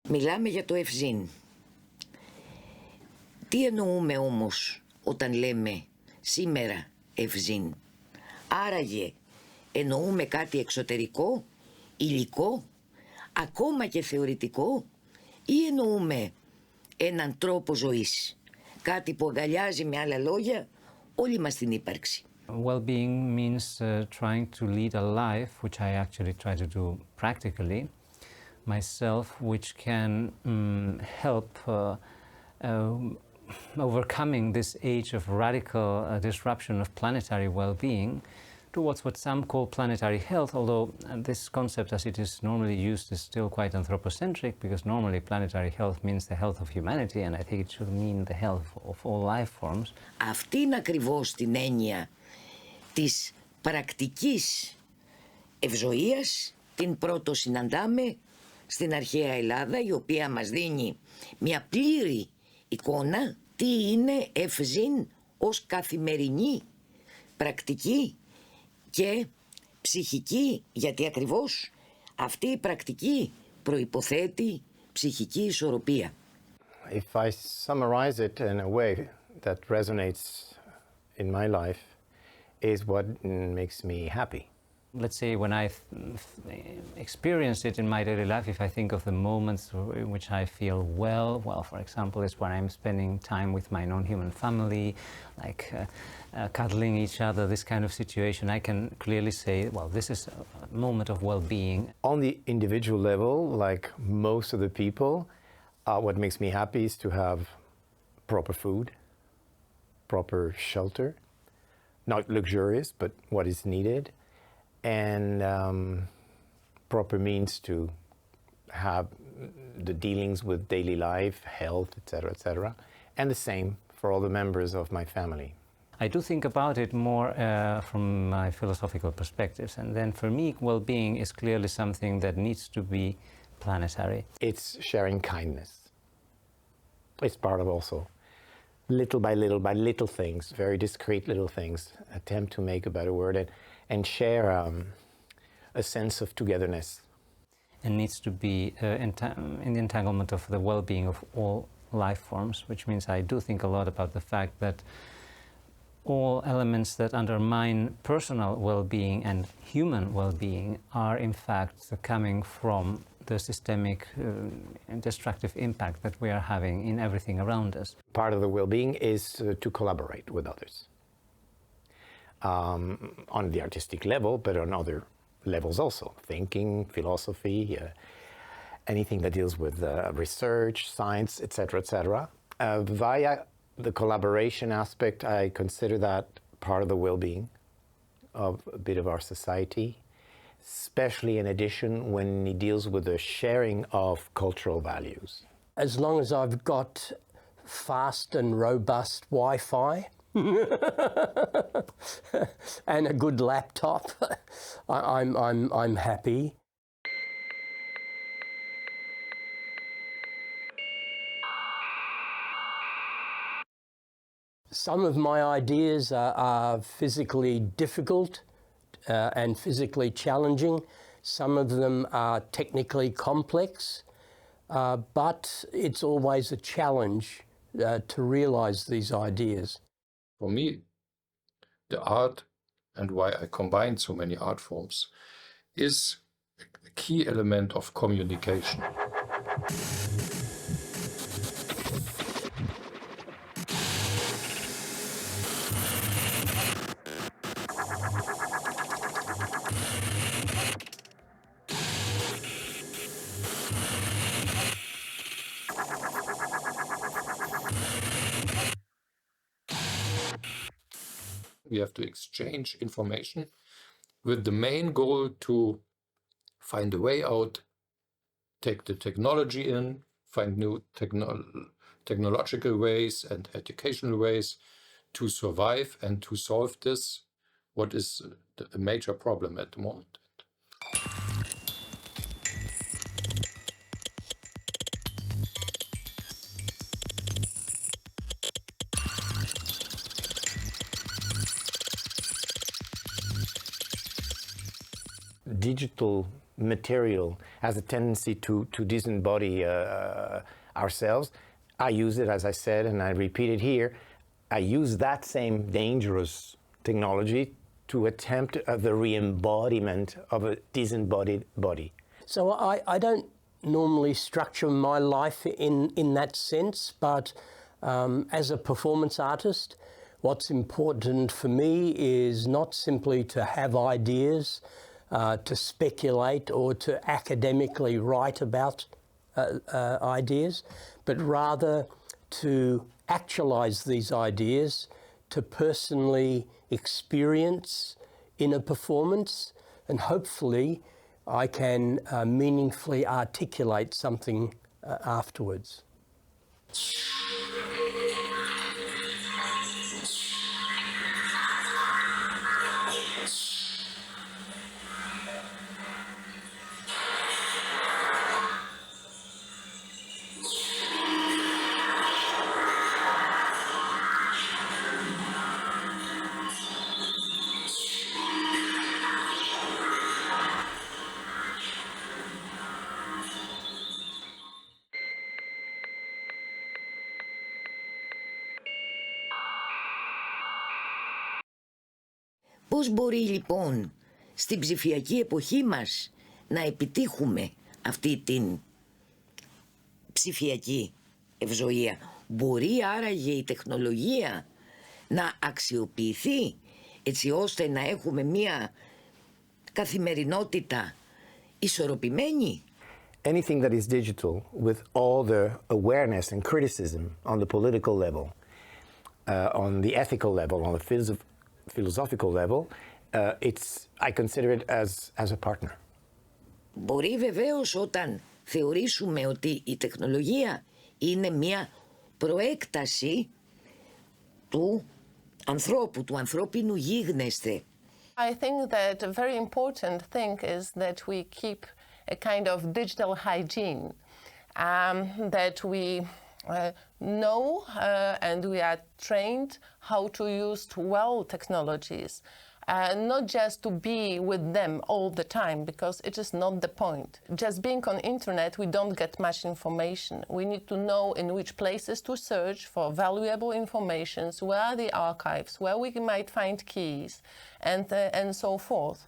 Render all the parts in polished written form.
Μιλάμε για το ευζήν. Τι εννοούμε όμως όταν λέμε σήμερα ευζήν? Άραγε εννοούμε κάτι εξωτερικό, υλικό, ακόμα και θεωρητικό, ή εννοούμε έναν τρόπο ζωής, κάτι που αγκαλιάζει με άλλα λόγια όλη μας την ύπαρξη? Well-being means trying to lead a life, which I actually try to do practically myself, which can help overcoming this age of radical disruption of planetary well-being towards what some call planetary health, although this concept as it is normally used is still quite anthropocentric, because normally planetary health means the health of humanity, and I think it should mean the health of all life forms. Αυτή είναι ακριβώς την έννοια της πρακτικής ευζοίας, την πρώτο συναντάμε στην αρχαία Ελλάδα, η οποία μας δίνει μια πλήρη εικόνα τι είναι ευζήν ως καθημερινή πρακτική και ψυχική, γιατί ακριβώς αυτή η πρακτική προϋποθέτει ψυχική ισορροπία. If I summarize it in a way that resonates in my life, is what makes me happy. Let's say when I experience it in my daily life, if I think of the moments in which I feel well, for example, is when I'm spending time with my non-human family, like cuddling each other, this kind of situation, I can clearly say, well, this is a moment of well-being. On the individual level, like most of the people, what makes me happy is to have proper food, proper shelter, not luxurious, but what is needed, and proper means to have the dealings with daily life, health, etc., and the same for all the members of my family. I do think about it more from my philosophical perspectives, and then for me, well-being is clearly something that needs to be planetary. It's sharing kindness. It's part of also little by little things, very discreet little things, attempt to make a better world and share a sense of togetherness. And needs to be in the entanglement of the well-being of all life forms, which means I do think a lot about the fact that all elements that undermine personal well-being and human well-being are in fact coming from the systemic destructive impact that we are having in everything around us. Part of the well-being is to collaborate with others. On the artistic level, but on other levels also, thinking, philosophy, anything that deals with research, science, etc., etc. Via the collaboration aspect, I consider that part of the well-being of a bit of our society, especially in addition when it deals with the sharing of cultural values. As long as I've got fast and robust Wi-Fi and a good laptop, I'm happy. Some of my ideas are physically difficult and physically challenging. Some of them are technically complex, but it's always a challenge to realize these ideas. For me, the art, and why I combine so many art forms, is a key element of communication. We have to exchange information with the main goal to find a way out take the technology in, find new technological ways and educational ways to survive and to solve this, what is a major problem at the moment. Digital material has a tendency to disembody ourselves. I use it, as I said, and I repeat it here. I use that same dangerous technology to attempt the re-embodiment of a disembodied body. So I don't normally structure my life in that sense, but as a performance artist, what's important for me is not simply to have ideas, to speculate or to academically write about ideas, but rather to actualize these ideas, to personally experience in a performance, and hopefully I can meaningfully articulate something afterwards. Πώς μπορεί λοιπόν στην ψηφιακή εποχή μας να επιτύχουμε αυτή την ψηφιακή ευζοία? Μπορεί άραγε η τεχνολογία να αξιοποιηθεί έτσι ώστε να έχουμε μία καθημερινότητα ισορροπημένη? Anything that is digital, with all the awareness and criticism on the political level, on the ethical level, on the philosophical level, I consider it as a partner. Μπορεί βεβαίως όταν θεωρήσουμε ότι η τεχνολογία είναι μια προέκταση του ανθρώπου, του ανθρώπινου γίγνεσθε. I think that a very important thing is that we keep a kind of digital hygiene, that we know and we are trained how to use well technologies, not just to be with them all the time, because it is not the point. Just being on internet, we don't get much information. We need to know in which places to search for valuable information, where are the archives, where we might find keys, and so forth.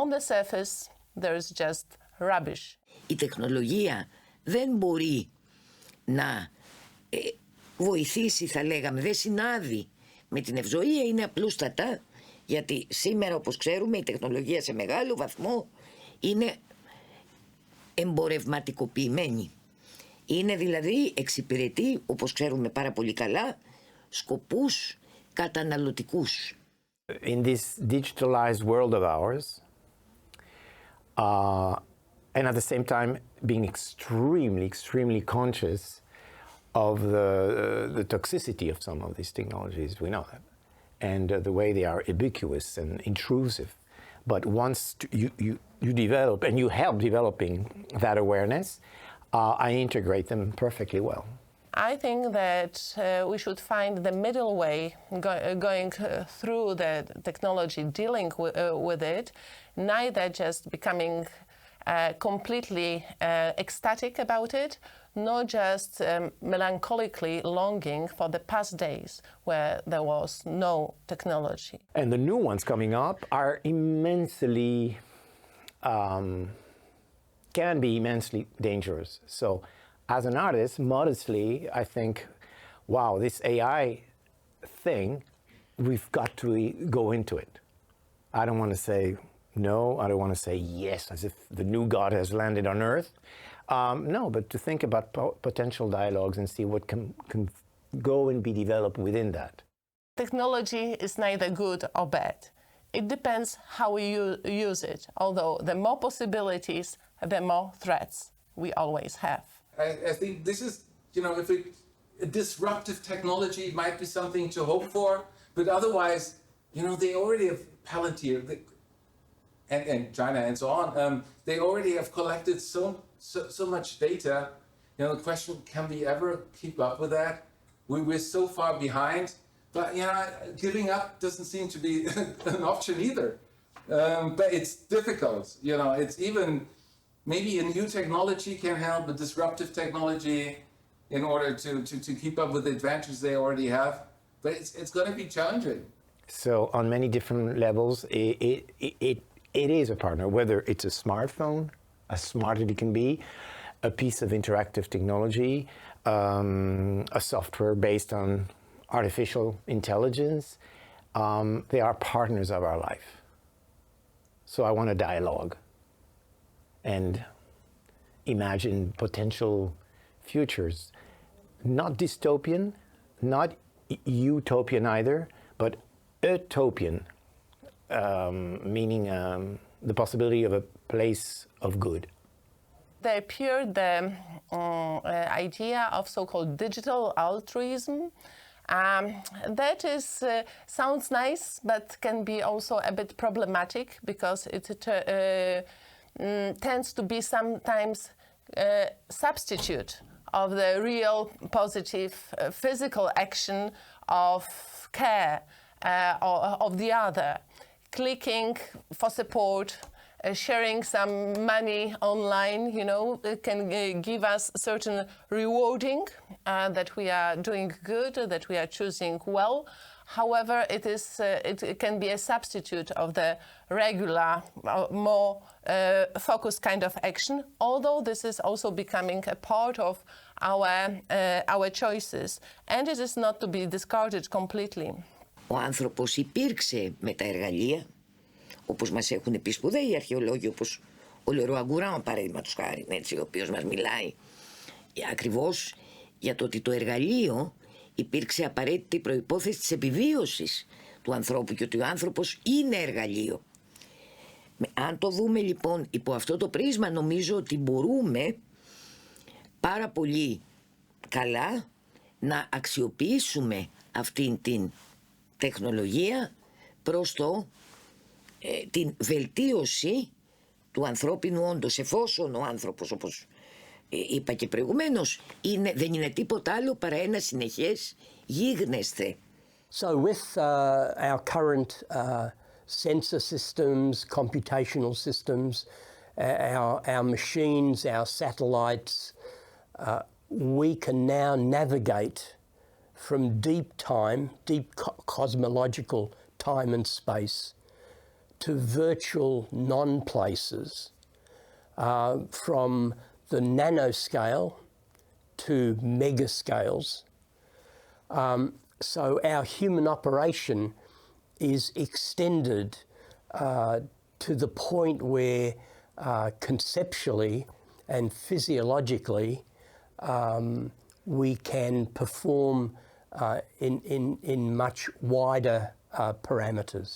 On the surface, there is just rubbish. Η τεχνολογία δεν μπορεί να βοηθήσει, θα λέγαμε, δεν συνάδει με την ευζοία, είναι απλούστατα, γιατί σήμερα, όπως ξέρουμε, η τεχνολογία σε μεγάλο βαθμό είναι εμπορευματικοποιημένη. Είναι δηλαδή, εξυπηρετεί, όπως ξέρουμε πάρα πολύ καλά, σκοπούς καταναλωτικούς. In this digitalized world of ours, and at the same time being extremely conscious of the toxicity of some of these technologies, we know that, and the way they are ubiquitous and intrusive. But once you develop, and you help developing that awareness, I integrate them perfectly well. I think that we should find the middle way going through the technology, dealing with it, neither just becoming completely ecstatic about it, nor just melancholically longing for the past days where there was no technology. And the new ones coming up are immensely, can be immensely dangerous. So as an artist, modestly, I think, wow, this AI thing, we've got to go into it. I don't want to say no, I don't want to say yes, as if the new God has landed on earth. No, but to think about potential dialogues and see what can go and be developed within that. Technology is neither good or bad. It depends how we use it, although the more possibilities, the more threats we always have. I think this is, if a disruptive technology might be something to hope for, but otherwise, they already have Palantir and China and so on. They already have collected so much data. The question, can we ever keep up with that? We're so far behind, but giving up doesn't seem to be an option either. But it's difficult. It's even maybe a new technology can help, a disruptive technology, in order to keep up with the advantages they already have. But it's going to be challenging. So on many different levels, it is a partner, whether it's a smartphone, as smart as it can be, a piece of interactive technology, a software based on artificial intelligence. They are partners of our life. So I want a dialogue and imagine potential futures, not dystopian, not utopian either, but utopian, meaning the possibility of a place of good. There appeared the idea of so-called digital altruism. That is sounds nice, but can be also a bit problematic because it tends to be sometimes substitute of the real positive physical action of care of the other. Clicking for support, sharing some money online, can give us certain rewarding that we are doing good, that we are choosing well. However, it can be a substitute of the regular, more focused kind of action, although this is also becoming a part of our choices, and it is not to be discarded completely. Ο άνθρωπος υπήρξε με τα εργαλεία, όπως μας έχουν πει σπουδαίοι αρχαιολόγοι, όπως ο Λεροαγκουράν, παραδείγματος χάρη, ο οποίος μας μιλάει ακριβώς για το ότι το εργαλείο υπήρξε απαραίτητη προϋπόθεση της επιβίωσης του ανθρώπου και ότι ο άνθρωπος είναι εργαλείο. Αν το δούμε λοιπόν υπό αυτό το πρίσμα, νομίζω ότι μπορούμε πάρα πολύ καλά να αξιοποιήσουμε αυτήν την τεχνολογία προς την βελτίωση του ανθρώπινου όντως, εφόσον ο άνθρωπος, όπως είπα και προηγουμένως, δεν είναι τίποτα άλλο παρά ένα συνεχές γίγνεσθε. So with our current sensor systems, computational systems, our machines, our satellites, we can now navigate from deep time, deep cosmological time and space, to virtual non-places, from the nanoscale to megascales. So our human operation is extended to the point where conceptually and physiologically we can perform in much wider parameters.